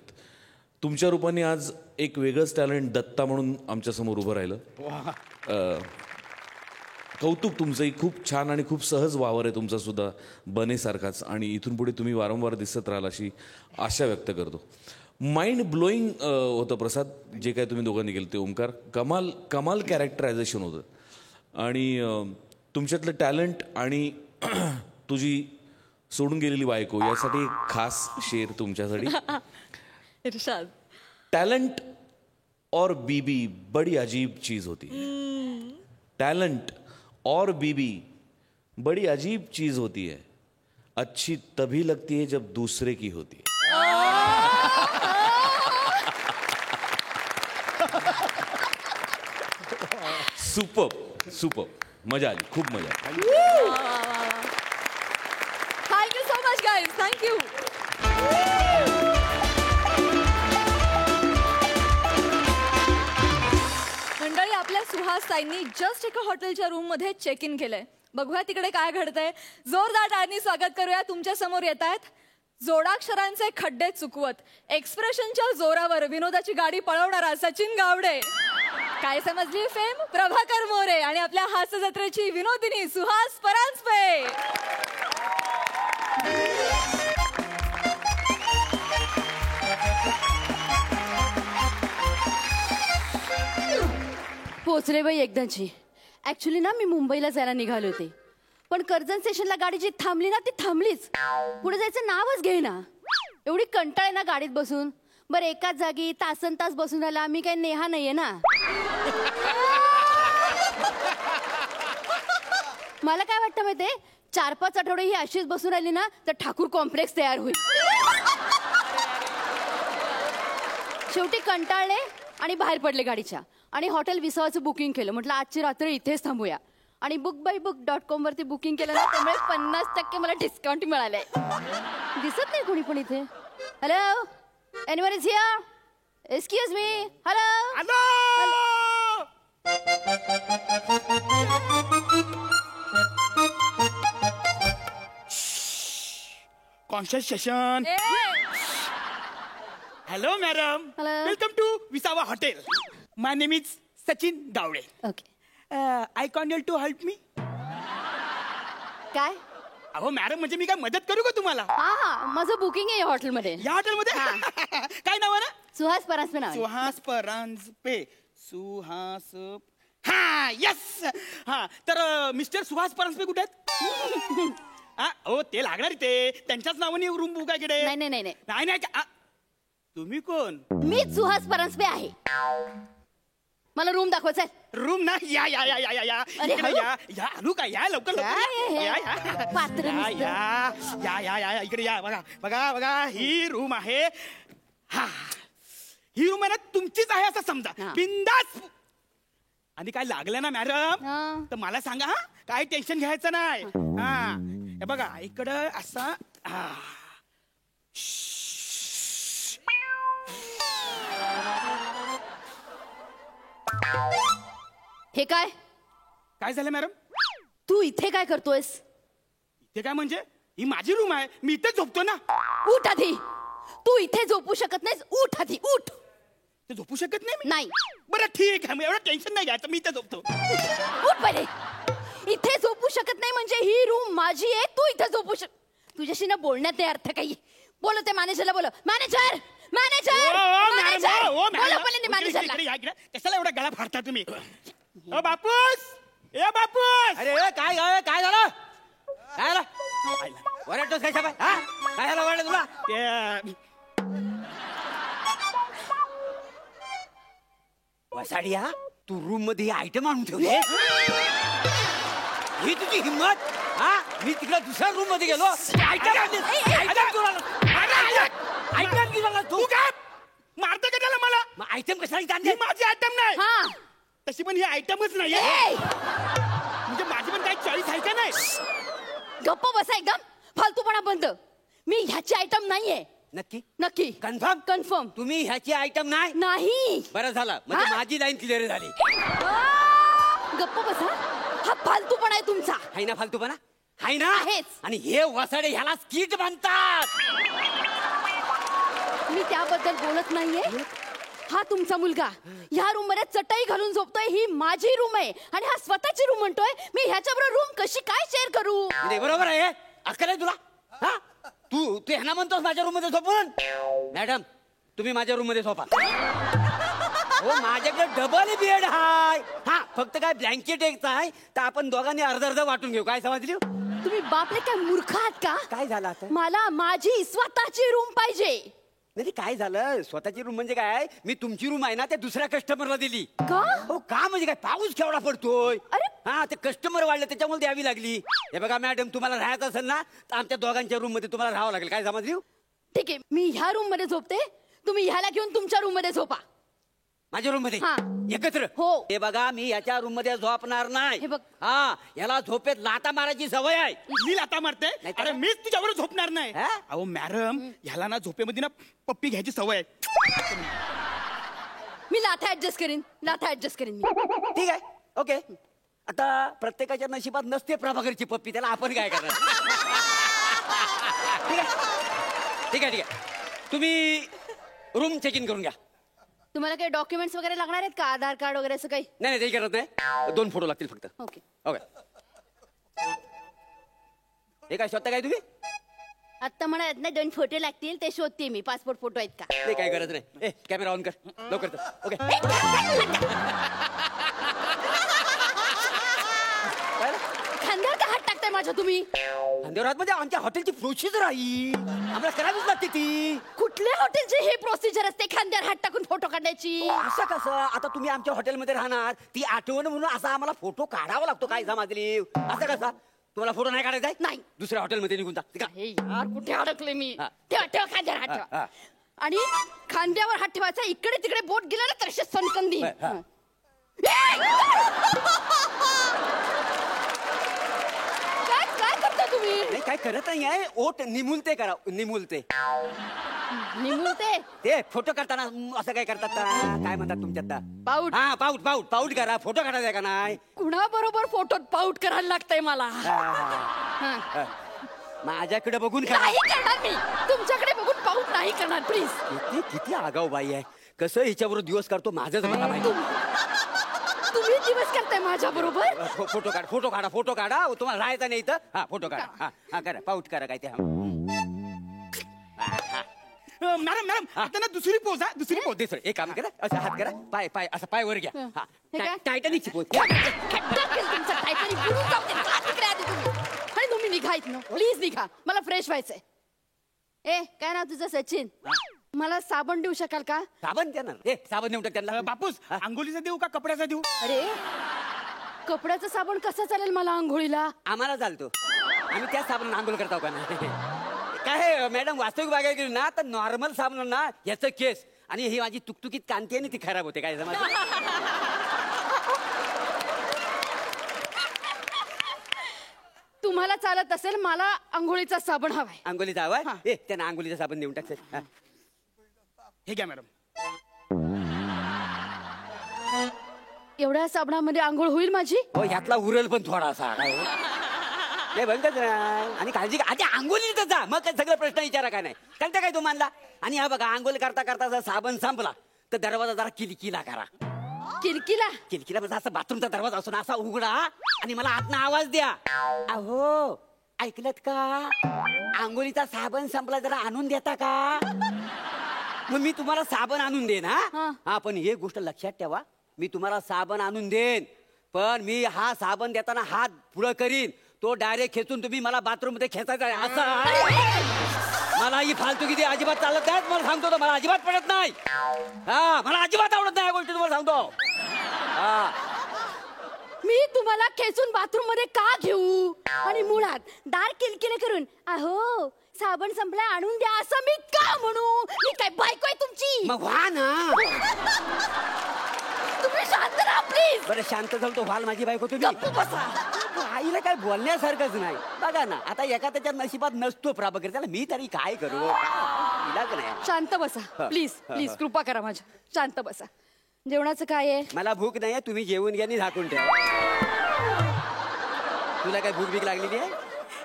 तुमच्या रूपाने आज एक वेगळंच टॅलेंट दत्ता म्हणून आमच्यासमोर उभं राहिलं. कौतुक तुमचंही. खूप छान आणि खूप सहज वावर आहे तुमचा सुद्धा बनेसारखाच. आणि इथून पुढे तुम्ही वारंवार दिसत राहाल अशी आशा व्यक्त करतो. माइंड ब्लोईंग होतं प्रसाद जे काय तुम्ही दोघांनी केलं ते. ओमकार कमाल कॅरेक्टरायझेशन होतं. आणि तुमच्यातलं टॅलेंट आणि तुझी सोडून गेलेली बायको यासाठी एक खास शेर तुमच्यासाठी. इरशाद टैलेंट और बीबी बड़ी अजीब चीज होती है. टैलेंट और बीबी बड़ी अजीब चीज होती है. अच्छी तभी लगती है जब दूसरे की होती है. सुपर मजा आली, खूप मजा आली. Thank you so much guys, thank you. मंडळी, आपल्या सुहास ताईंनी जस्ट एका हॉटेलच्या रूम मध्ये चेक इन केलंय. बघूया तिकडे काय घडतंय. जोरदार टाळ्यांनी स्वागत करूया. तुमच्या समोर येत आहेत जोडाक्षरांचे खड्डे चुकवत एक्सप्रेशनच्या जोरावर विनोदाची गाडी पळवणारा सचिन गावडे. काय समजली फेम? प्रभाकर मोरे. आणि आपल्या हास्य जत्रेची विनोदिनी सुहास परांजपे. पोचले बाई एकदाची. ऍक्च्युली ना मी मुंबईला जायला निघाले होते, पण कर्जत स्टेशनला गाडी जी थांबली ना ती थांबलीच. पुढे जायचं नावच घेईना. एवढी कंटाळे ना गाडीत बसून. बरं एकाच जागी तासन तास बसून राहिला. मी काही नेहा नाहीये ना. मला काय वाटतं माहितीये, 4-5 आठवडे ही अशीच बसून राहिली ना तर ठाकूर कॉम्प्लेक्स तयार होईल. शेवटी कंटाळले आणि बाहेर पडले गाडीच्या. आणि हॉटेल विसावाचं बुकिंग केलं. म्हटलं आजची रात्र इथेच थांबूया. आणि bookbybook.com वरती बुकिंग केलं ना, त्यामुळे 50% मला डिस्काउंट मिळालंय. दिसत नाही कोणी पण इथे. Hello, anyone is here? Excuse me. Hello. Conscious session. Hello madam, Hello. Welcome to Visava hotel. My name is Sachin Gawde. Okay. I can to help me. काय? अहो मॅडम, म्हणजे मी काय मदत करू का तुम्हाला? हा, माझं बुकिंग आहे हॉटेलमध्ये. या हॉटेलमध्ये? काय नाव आहे ना? सुहास परांजपे नाव आहे. सुहास परांजपे. सुहास. हा, येस. हा, तर मिस्टर सुहास परांजपे कुठे आहेत? हो, ते लागणार ते. त्यांच्याच नावाने रूम बुक आहे कडे. नाही नाही नाही नाही. नाही नाही. तुम्ही कोण? मीच सुहास परांजपे आहे. मला रूम दाखव. चल. रूम ना. या या या या या या अरे, इकडे हळू. या या आलू का? या लवकर काय हे? या या पात्र या नुसतं. या या या या इकडे या. बघा बघा बघा, ही रूम आहे. हा, ही रूम आहे ना तुमचीच आहे असं समजा. हा. बिंदास. आणि काय लागलं ना मॅडम हा. तर मला सांगा. हा, काय टेन्शन घ्यायचं नाही. हा, हे बघा इकडं असा. हा. हे काय? काय झालं मॅडम? तू इथे काय करतोयस? ते काय म्हणजे? ही माझी रूम आहे, मी इथे झोपतो ना. उठ आधी. तू इथे झोपू शकत नाहीस. उठ आधी, उठ. ते झोपू शकत नाही मी? नाही. बरं ठीक आहे, मग एवढं टेन्शन नाही घ्यायचं, मी इथे झोपतो. उठ पहिले. इथे झोपू शकत नाही म्हणजे ही रूम माझी आहे. तू इथे झोपू तुझ्याशी ना बोलण्यात नाही अर्थ काही. बोलो ते मॅनेजरला. बोलो मॅनेजर. मॅनेजर. मॅनेजरला. कशाला एवढा गळा फाडता तुम्ही? ओ बापूस, ए बापूस. अरे काय काय झालं? काय झालं? ओरडतोस काय शाबास? हा? काय झालं ओरडलं तुला? ते वसाडिया, तू रूम मध्ये आयटम आणून ठेवले? ही तुझी हिम्मत? हा, मी तिकडे दुसऱ्या रूम मध्ये गेलो. आयटम तू काय मारता का त्याला मला? मग आयटम कशाला ही आणले? माझी आयटम नाही. हा. तशी पण ही आयटमच नाही. ए, म्हणजे माझी पण काही चॉईस आहे का नाही? गप्प बसा एकदम. फालतूपणा बंद. मी ह्याची आयटम नाहीये. नक्की नक्की. कन्फर्म? कन्फर्म. तुम्ही ह्याची आयटम नाही? नाही. बरं झालं, म्हणजे हा? माझी लाईन क्लिअर झाली. गप्प बसा. हा फालतूपणा आहे तुमचा. हाय ना फालतूपणा? हाय ना? आहेच. आणि हे वसाडे ह्याला स्किट म्हणतात. मी त्याबद्दल बोलत नाहीये. हा तुमचा मुलगा ह्या रूम मध्ये चटई घालून झोपतोय. ही माझी रूम आहे आणि हा स्वतःची रूम म्हणतोय. मी ह्याच्याबरोबर रूम कशी काय शेअर करू? म्हणजे बरोबर आहे. अक्कल आहे तुला? हा, तू ह्याना म्हणतोस माझ्या रूम मध्ये झोपून? मॅडम, तुम्ही माझ्या रूम मध्ये झोपा. हो, माझ्याकडे डबल बेड हाय. हा, फक्त काय ब्लँकेट एकच आहे, तर आपण दोघांनी अर्ध अर्ध वाटून घेऊ. काय समजली? तुम्ही बापले काय मूर्ख आहात का? काय झालं आता? मला माझी स्वतःची रूम पाहिजे. म्हणजे काय झालं? स्वतःची रूम म्हणजे काय? मी तुमची रूम आहे ना त्या दुसऱ्या कस्टमरला दिली. का? हो, का म्हणजे काय? पाऊस केवढा पडतोय. अरे. हा, ते कस्टमर वाढले त्याच्यामुळे द्यावी लागली. हे बघा मॅडम, तुम्हाला राहायचं असेल ना तर आमच्या दोघांच्या रूम मध्ये तुम्हाला राहावं लागेल. काय समजली? ठीक आहे, मी ह्या रूम मध्ये झोपते. तुम्ही ह्याला घेऊन तुमच्या रूम मध्ये झोपा. माझ्या रूम मध्ये हा. एकत्र हो. हे बघा मी याच्या रूम मध्ये झोपणार नाही. हे बघ. हा याला झोपेत लाता मारायची सवय आहे. मी लाता मारते नाही तर अरे काय? मीच तुझ्यावर झोपणार नाही. हा? अहो मॅडम ह्याला ना झोपेमध्ये ना पप्पी घ्यायची सवय आहे. मी लाथा ऍडजस्ट करीन मी. ठीक आहे ओके. आता प्रत्येकाच्या नशिबात नसते प्रभाकरची पप्पी, त्याला आपण काय करणार. ठीक आहे ठीक आहे ठीक आहे. तुम्ही रूम चेक इन करून घ्या. तुम्हाला काही डॉक्युमेंट्स वगैरे लागणार आहेत का, आधार कार्ड वगैरे असं काही? नाही नाही ते करत नाही. 2 फोटो लागतील फक्त. ओके. ओके. हे काय शोधता काय तुम्ही? आता म्हणा ना 2 फोटो लागतील ते शोधते मी. पासपोर्ट फोटो आहेत का? नाही काय गरज नाही. ए कॅमेरा ऑन कर लवकर कर. ओके. खांद्यावर का हात टाकताय माझ्या तुम्ही? अंधेरात म्हणजे आमच्या हॉटेलची प्रोसिजर आहे, आम्हाला करावीच लागते ती. कुठल्या हॉटेलची हे प्रोसिजर असते खांद्यावर हात टाकून फोटो काढण्याची? असं कसं? आता तुम्ही आमच्या हॉटेलमध्ये राहणार, ती आठवण म्हणून असा आम्हाला फोटो काढावा लागतो काय समाजली. असं कसा? तुम्हाला फोटो नाही काढायचा आहे? नाही. दुसऱ्या हॉटेलमध्ये निघून जा. ठीक आहे? हे यार कुठे अडकले मी? हा. ठेवा ठेवा खांद्यावर हात हा, ठेवा. हा. आणि खांद्यावर हात ठेवायचा, इकडे तिकडे बोट गेलं ना तसे सणकन देईन. हा. काय काय करता तुम्ही? नाही काय करत नाही आहे. ओठ निमुलते करा, निमुलते. निमुळते ते फोटो काढताना असं काय करतात का? काय म्हणतात तुमच्यात? पाऊट. हा पाऊट पाऊट पाऊट करा. फोटो काढायचा का नाही? कुणाबरोबर फोटोत पाऊट करायला लागतंय मला. हा. माझ्याकडे बघून करा. नाही करणार मी. तुमच्याकडे बघून पाऊट नाही करणार प्लीज. किती किती आगाऊ बाई आहे. कसं हिच्याबरोबर दिवस काढतो माझंच मला माहिती. तुम्ही दिवस करताय माझ्या बरोबर? फोटो काढ फोटो काढा फोटो काढा. तुम्हाला राहायचं नाही इथं. हा फोटो काढा. हा हा करा पाऊट करा काय ते. मॅडम आता ना दुसरी पोज आहे, दुसरी पोज. दुसरं एक काम करा, असं हात करा, पाय पाय असं पाय वर घ्या. हा हे काय? टायटॅनिकची पोच. आणि तुम्ही निघा इथनं प्लीज निघा. मला फ्रेश व्हायचंय. ए काय नाव तुझं? सचिन. मला साबण देऊ शकाल का? साबण देणार? ए साबण देऊन टाक त्यांना. बापूस आंघोलीचा देऊ का कपड्याचा देऊ? अरे कपड्याचं साबण कसं चालेल मला आंघोळीला? आम्हाला चालतो, आम्ही त्याच साबण आंघोळ करतो का नाही. काय मॅडम वास्तविक बघायला गेली ना तर नॉर्मल साबण ना याचं केस आणि ही माझी तुकतुकीत कांती आहे ना ती खराब होते. काय समज? तुम्हाला चालत असेल, मला आंघोळीचा साबण हवाय. आंघोलीचा आवाज. ए त्यांना आंघोलीचा साबण देऊन टाक. हा. हे घ्या मॅडम. एवढ्या साबणामध्ये आंघोळ होईल माझी? हो ह्यातला उरल पण थोडासा. काय हो? नाही बघत नाही. आणि काळजी आधी आंघोलीतच जा, मग काय सगळं प्रश्न विचारा काय नाही. कळतं काय तुम्हाला? आणि हा बघा आंघोळ करता करता जर साबण संपला तर दरवाजा जरा किलकिला करा. किलकिला? किलकिला म्हणजे असं बाथरूमचा दरवाजा असून असा उघडा आणि मला आतनं आवाज द्या. अहो ऐकलत का? आंघोळीचा साबण संपला, जरा आणून देता का? मग मी तुम्हाला साबण आणून देईन. हा पण एक गोष्ट लक्षात ठेवा, मी तुम्हाला साबण आणून देईन पण मी हा साबण देताना हात पुढं करीन, तो डायरेक्ट खेचून तुम्ही मला बाथरूम मध्ये खेचायचा आहे असं. मला ही फालतू किती अजिबात चालत नाही. मला सांगतो तो, मला अजिबात पडत नाही. हा मला अजिबात आवडत नाही या गोष्टी, तुम्हाला सांगतो. हा मी तुम्हाला खेचून बाथरूम मध्ये का घेऊ? आणि मुळात दार किलकिले करून अहो साबण संपला आणून द्या असं मी का म्हणू? मी काय बायको आहे तुमची? मग व्हा ना. तुम्ही शांत राहा प्लीज. बरं शांत झालं तो व्हाल माझी बायको तुम्ही. गप्प बसा. आईला काय बोलण्यासारखंच नाही. बघा ना आता एका त्याच्या नशिबात नसतो प्राबकर, त्याला मी तरी काय करू? इलाज नाही. शांत बसा प्लीज प्लीज, कृपा करा माझ्या. शांत बसा. जेवणाचं काय आहे? मला भूक नाही आहे, तुम्ही जेवून घ्या आणि झाकून ठेवा. तुला काय भूक भीक लागलेली आहे?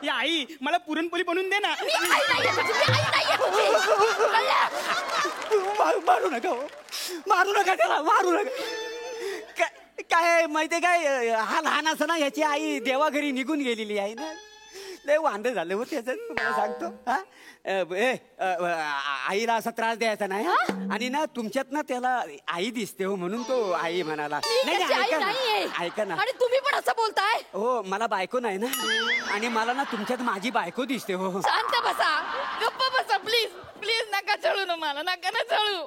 या आई मला पुरणपोळी बनवून दे ना. मी आई नाहीये तुझी, मी आई नाहीये तुझी. कळलं? मारू नका हो. मारू नका त्याला, मारू नका. काय माहितीये काय, हा लहान असताना ह्याची आई देवाघरी निघून गेलेली आहे ना. लय वांद झालं हो त्याचं, तुम्हाला सांगतो. हा आईला असा त्रास द्यायचा नाही. आणि ना तुमच्यात ना त्याला आई दिसते हो, म्हणून तो आई म्हणाला. मी त्याची आई नाहीये. ऐका ना. आणि तुम्ही पण असं बोलताय? हो मला बायको नाही ना, आणि मला ना तुमच्यात माझी बायको दिसते हो. शांत बसा, गप्प बसा प्लीज प्लीज. नका चळू ना मला, नका ना चळू.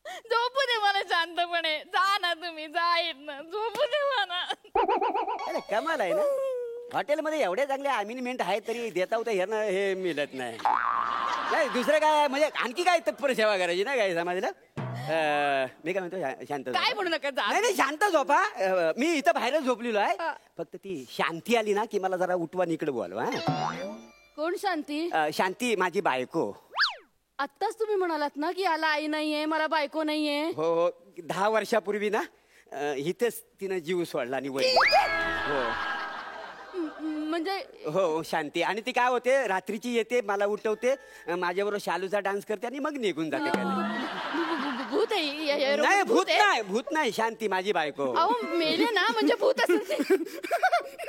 झोपू दे मला शांतपणे. जा ना तुम्ही, जा येत ना, झोपू दे मला. अरे कमाल आहे ना. हॉटेलमध्ये एवढे चांगले अमेंडमेंट आहे तरी देता होतं ह्यानं हे मिळत नाही. नाही दुसरं काय म्हणजे आणखी काय तत्पर सेवा करायची ना काय समाजाला. मी काय म्हणतो शांत काय झोपा. म्हणू नका जा. नाही नाही शांत झोपा. मी इथं बाहेरच झोपलेलो आहे. फक्त ती शांती आली ना की मला जरा उठवा इकडे बोलवा. कोण शांती? शांती माझी बायको. आत्ताच तुम्ही म्हणालात ना की याला आई नाहीये, मला बायको नाहीये. हो हो 10 वर्षापूर्वी ना इथेच तिनं जीव सोडला आणि वय. हो म्हणजे हो शांती. आणि ती काय होते रात्रीची येते मला उठवते माझ्याबरोबर शालूचा डान्स करते आणि मग निघून जाते. काय भूत आहे? नाही भूत नाही शांती माझी बायको. अहो मेले ना म्हणजे भूत असेल ते.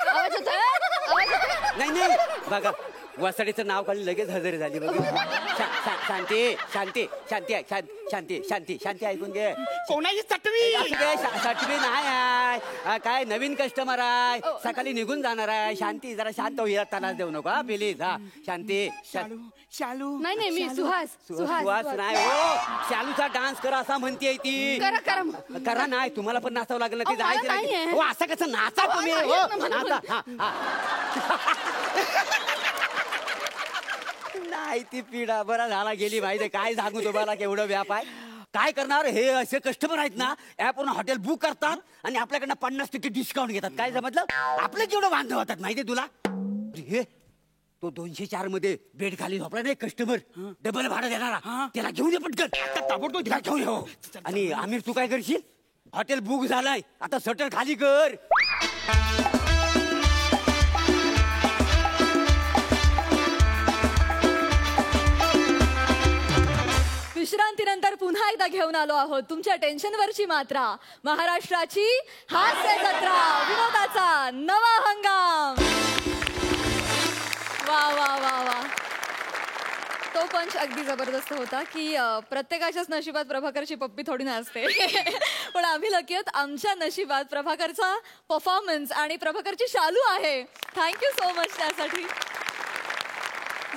आवाज होतोय? आवाज होतोय? नाही बघा वसाडीचं नाव काढून लगेच हजेरी झाली बघ. शांती शांती शांती शांती शांती शांती ऐकून घे. कोणाची चटवी? सटवी नाही आहे. काय नवीन कस्टमर आहे सकाळी निघून जाणार आहे. शांती जरा शांत होईल त्रास देऊ नको हा प्लीज. हा शांती. शालू नाही मी सुहास. सुहास नाही हो शालूचा डान्स करा असं म्हणते ती. करा नाही तुम्हाला पण नाचावं लागेल ना. ती अहो, मला जायचं नाहीये. नाही. हो असं कसं नाचा तुम्ही. नाही हो येत ना मला नाचा. नाही ती पिढा बरा झाला गेली माहिती. काय सांगू तुम्हाला केवढं व्याप आहे. काय करणार हे असे कस्टमर आहेत ना ऍपवरून हॉटेल बुक करतात आणि आपल्याकडनं 50% डिस्काउंट घेतात. काय समजलं आपले जेवढं वांधे होतात माहितीये तुला. हे तो 204 मध्ये बेड खाली झोपला नाही कस्टमर डबल भाडं देणारा त्याला घेऊन ये पटकन. ताबडतोब त्याला घेऊन ये. हो आणि आमिर तू काय करशील हॉटेल बुक झालाय आता शटर खाली कर. विश्रांतीनंतर पुन्हा एकदा घेऊन आलो आहोत तुमच्या टेन्शनवरची मात्रा. महाराष्ट्राची हास्य जत्रा विनोदाचा नवा हंगाम. वा वा वा वा. तो पंच अगदी जबरदस्त होता की प्रत्येकाच्याच नशिबात प्रभाकरची पप्पी थोडी नसते. पण आम्ही लकी आहोत आमच्या नशिबात प्रभाकरचा परफॉर्मन्स आणि प्रभाकरची शालू आहे. थँक्यू सो मच त्यासाठी.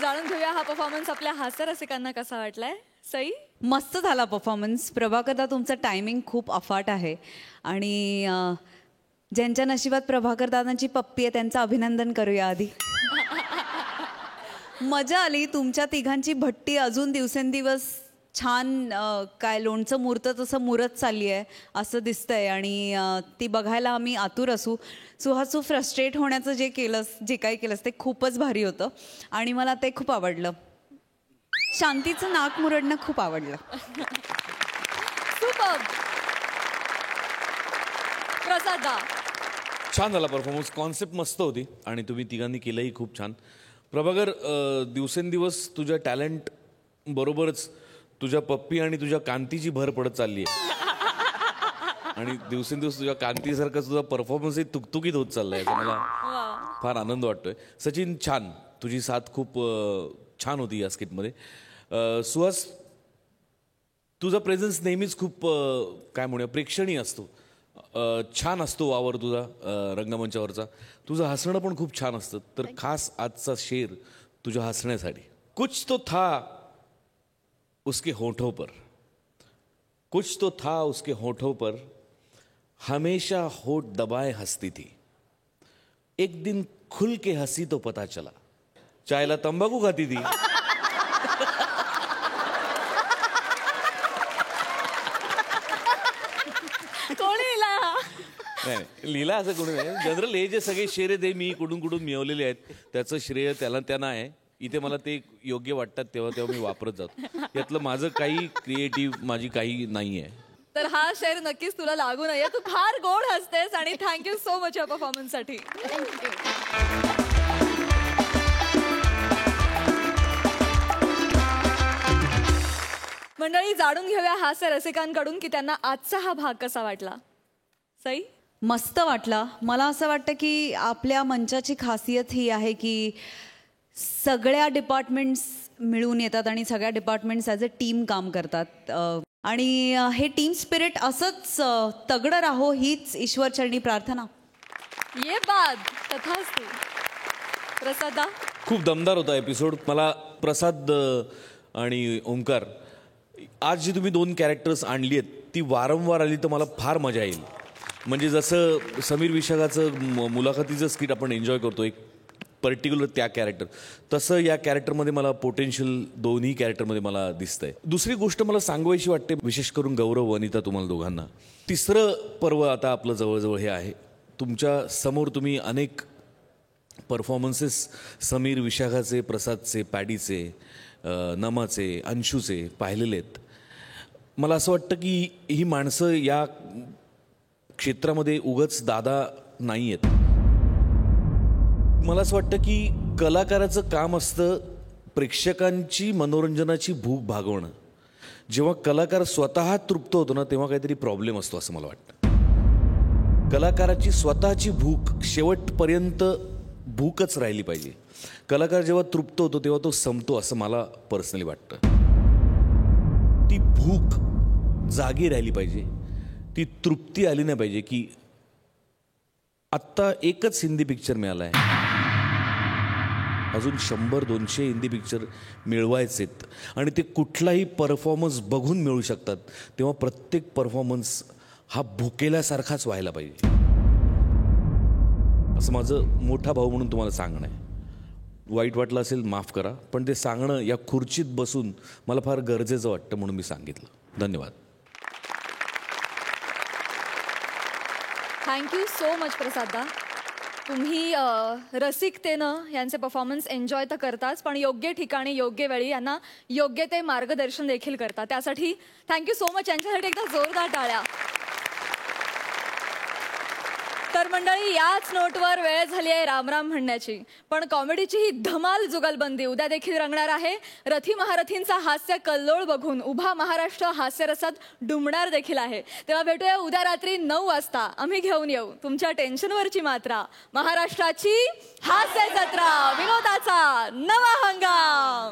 जाणून घेऊया हा परफॉर्मन्स आपल्या हास्य रसिकांना कसा वाटलाय. सई मस्त झाला परफॉर्मन्स. प्रभाकरदा तुमचं टायमिंग खूप अफाट आहे आणि ज्यांच्या नशिबात प्रभाकर दादांची पप्पी आहे त्यांचं अभिनंदन करूया आधी. मजा आली. तुमच्या तिघांची भट्टी अजून दिवसेंदिवस छान काय लोणचं मुरतं तसं मुरत चालली आहे असं दिसतंय आणि ती बघायला आम्ही आतुर असू. सुहास तू फ्रस्ट्रेट होण्याचं जे काही केलंस ते खूपच भारी होतं आणि मला ते खूप आवडलं. शांतीचं नाक मुरडणं खूप आवडलं. सुपर. प्रसादा छान झाला परफॉर्मन्स. कॉन्सेप्ट मस्त होती आणि तुम्ही तिघांनी केलंही खूप छान. प्रभाकर दिवसेंदिवस तुझ्या टॅलेंट बरोबरच तुझ्या पप्पी आणि तुझ्या कांतीची भर पडत चालली आहे आणि दिवसेंदिवस तुझ्या कांतीसारखा तुझा परफॉर्मन्सही तुकतुकीत होत चाललाय. मला फार आनंद वाटतोय. सचिन छान तुझी साथ खूप छान होती या स्किटमध्ये. सुहास तुझा प्रेझेन्स नेहमीच खूप काय म्हणूया प्रेक्षणीय असतो. छान असतो वावर तुझा रंगमंचावरचा. तुझं हसणं पण खूप छान असतं. तर खास आजचा शेर तुझ्या हसण्यासाठी. कुछ तो था उसके होठों पर, कुछ तो था उसके होठों पर, हमेशा होठ दबाए हंसती थी, एक दिन खुल के हंसी तो पता चला, चायला तंबाखू खाती थी. नाही लिहिला असं कोणी नाही. जनरल हे जे सगळे शेर आहेत मी कुठून कुठून मिळवलेले आहेत त्याचं श्रेय त्यांना आहे. इथे मला ते योग्य वाटतात तेव्हा मी वापरत जातो. यातलं माझं काही क्रिएटिव्ह माझी काही नाही आहे. तर हा शेर नक्कीच तुला लागू नये. तू फार गोड हसतेस आणि थँक्यू सो मच या परफॉर्मन्स साठी. मंडळी जाणून घेऊया हास्य रसिकांकडून की त्यांना आजचा हा भाग कसा वाटला. सई मस्त वाटला. मला असं वाटतं की आपल्या मंचाची खासियत ही आहे की सगळ्या डिपार्टमेंट्स मिळून येतात आणि सगळ्या डिपार्टमेंट्स ॲज अ टीम काम करतात आणि हे टीम स्पिरिट असंच तगडं राहो हीच ईश्वरचरणी प्रार्थना. ये बाद तथास्तु. प्रसादा खूप दमदार होता एपिसोड. मला प्रसाद आणि ओंकार आज जी तुम्ही 2 कॅरेक्टर्स आणली आहेत ती वारंवार आली तर मला फार मजा येईल. म्हणजे जसं समीर विशाखाचं मुलाखतीचं स्किट आपण एन्जॉय करतो एक पर्टिक्युलर त्या कॅरेक्टर, तसं या कॅरेक्टरमध्ये मला पोटेन्शियल दोन्ही कॅरेक्टरमध्ये मला दिसतंय. दुसरी गोष्ट मला सांगवायची वाटते, विशेष करून गौरव, वनिता, तुम्हाला दोघांना, तिसरं पर्व आता आपलं जवळजवळ हे आहे. तुमच्या समोर तुम्ही अनेक परफॉर्मन्सेस समीर, विशाखाचे, प्रसादचे, पॅडीचे, नमाचे, अंशूचे पाहिलेले आहेत. मला असं वाटतं की ही माणसं या क्षेत्रामध्ये उगाच दादा नाही आहेत. मला असं वाटतं की कलाकाराचं काम असतं प्रेक्षकांची मनोरंजनाची भूक भागवणं. जेव्हा कलाकार स्वतः तृप्त होतो ना, तेव्हा काहीतरी प्रॉब्लेम असतो असं मला वाटतं. कलाकाराची स्वतःची भूक शेवटपर्यंत भूकच राहिली पाहिजे. कलाकार जेव्हा तृप्त होतो तेव्हा तो संपतो असं मला पर्सनली वाटतं. ती भूक जागी राहिली पाहिजे, ती तृप्ती आली नाही पाहिजे की आत्ता एकच हिंदी पिक्चर मिळाला आहे, अजून 100-200 हिंदी पिक्चर मिळवायचेत आणि ते कुठलाही परफॉर्मन्स बघून मिळू शकतात. तेव्हा प्रत्येक परफॉर्मन्स हा भुकेल्यासारखाच व्हायला पाहिजे असं माझं मोठा भाऊ म्हणून तुम्हाला सांगणं आहे. वाईट वाटलं असेल माफ करा, पण ते सांगणं या खुर्चीत बसून मला फार गरजेचं वाटतं म्हणून मी सांगितलं. धन्यवाद. थँक्यू सो मच प्रसादा. तुम्ही रसिकतेनं यांचे परफॉर्मन्स एन्जॉय तर करताच, पण योग्य ठिकाणी योग्य वेळी यांना योग्य ते मार्गदर्शन देखील करता. त्यासाठी थँक्यू सो मच. यांच्यासाठी एकदा जोरदार टाळ्या. तर मंडळी, याच नोटवर वेळ झाली आहे रामराम म्हणण्याची. पण कॉमेडीची ही धमाल जुगलबंदी उद्या देखील रंगणार आहे. रथी महारथींचा हास्य कल्लोळ बघून उभा महाराष्ट्र हास्यरसात डुंबणार देखील आहे. तेव्हा भेटूया उद्या रात्री 9 वाजता. आम्ही घेऊन येऊ तुमच्या टेन्शनवरची मात्रा, महाराष्ट्राची हास्य जत्रा, विनोदाचा नवा हंगाम.